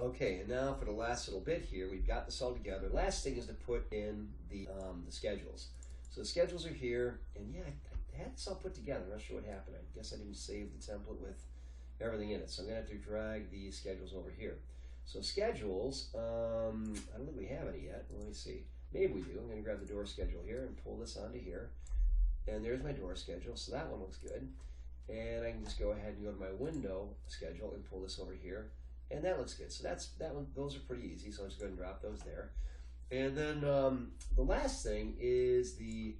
Okay, and now for the last little bit here, we've got this all together. Last thing is to put in the schedules. So the schedules are here, and yeah, I had this all put together. I'm not sure what happened. I guess I didn't save the template with everything in it. So I'm going to have to drag these schedules over here. So schedules, I don't think we have any yet. Let me see. Maybe we do. I'm going to grab the door schedule here and pull this onto here. And there's my door schedule, so that one looks good. And I can just go ahead and go to my window schedule and pull this over here. And that looks good. So that one. Those are pretty easy. So I'll just go ahead and drop those there. And then the last thing is the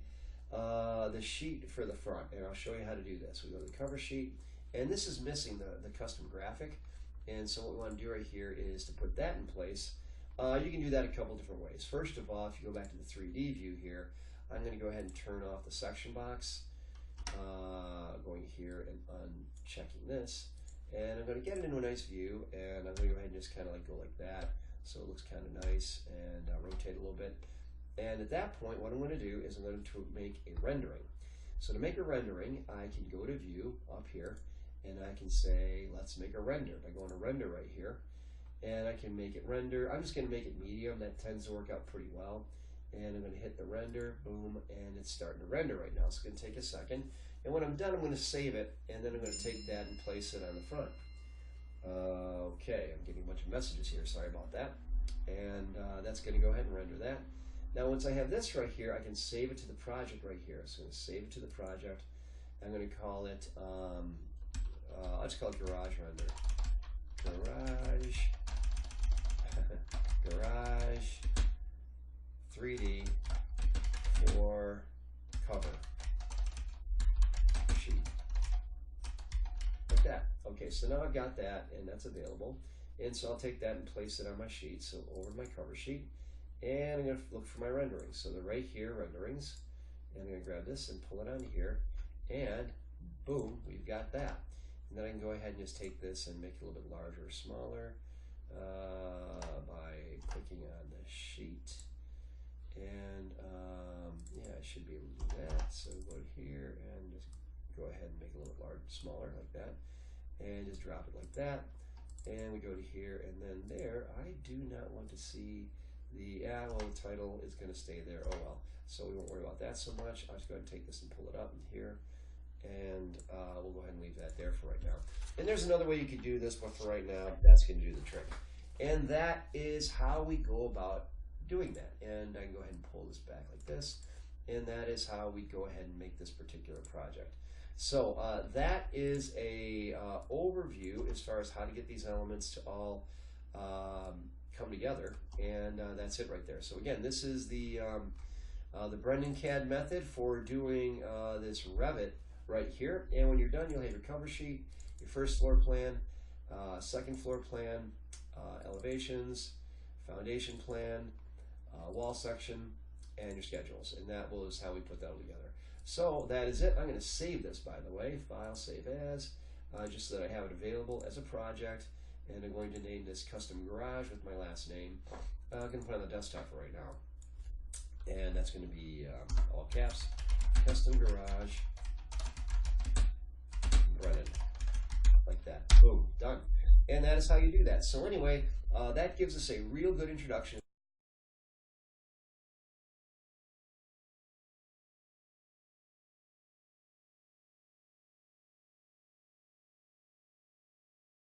sheet for the front, and I'll show you how to do this. We go to the cover sheet, and this is missing the custom graphic. And so what we want to do right here is to put that in place. You can do that a couple different ways. First of all, if you go back to the 3D view here, I'm going to go ahead and turn off the section box, going here and unchecking this. And I'm going to get it into a nice view, and I'm going to go ahead and just kind of like go like that, so it looks kind of nice, and rotate a little bit. And at that point, what I'm going to do is I'm going to make a rendering. So to make a rendering, I can go to View up here, and I can say, let's make a render by going to Render right here, and I can make it render. I'm just going to make it medium. That tends to work out pretty well. And I'm going to hit the render, boom, and it's starting to render right now. It's going to take a second. And when I'm done, I'm going to save it, and then I'm going to take that and place it on the front. Okay, I'm getting a bunch of messages here. Sorry about that. And that's going to go ahead and render that. Now, once I have this right here, I can save it to the project right here. So I'm going to save it to the project. I'm going to call it, I'll just call it Garage Render. Garage 3D for cover sheet. Like that. Okay, so now I've got that, and that's available. And so I'll take that and place it on my sheet. So over my cover sheet, and I'm going to look for my renderings. So they're right here, renderings. And I'm going to grab this and pull it on here, and boom, we've got that. And then I can go ahead and just take this and make it a little bit larger or smaller by clicking on the sheet. And yeah, I should be able to do that. So go here and just go ahead and make it a little bit larger, smaller like that, and just drop it like that. And we go to here, and then there. I do not want to see the well, the title is going to stay there. Oh well. So we won't worry about that so much. I'll just go ahead and take this and pull it up in here, and we'll go ahead and leave that there for right now. And there's another way you could do this, but for right now, that's going to do the trick. And that is how we go about doing that. And I can go ahead and pull this back like this, and that is how we go ahead and make this particular project. So that is a overview as far as how to get these elements to all come together, and that's it right there. So again, this is the Brendan CAD method for doing this Revit right here. And when you're done, you'll have your cover sheet, your first floor plan, second floor plan, elevations, foundation plan, wall section, and your schedules. And that was how we put that all together. So that is it. I'm going to save this, by the way. File, save as, just so that I have it available as a project. And I'm going to name this Custom Garage with my last name. I'm going to put it on the desktop for right now. And that's going to be all caps, Custom Garage, Brennan, like that. Boom, done. And that is how you do that. So anyway, that gives us a real good introduction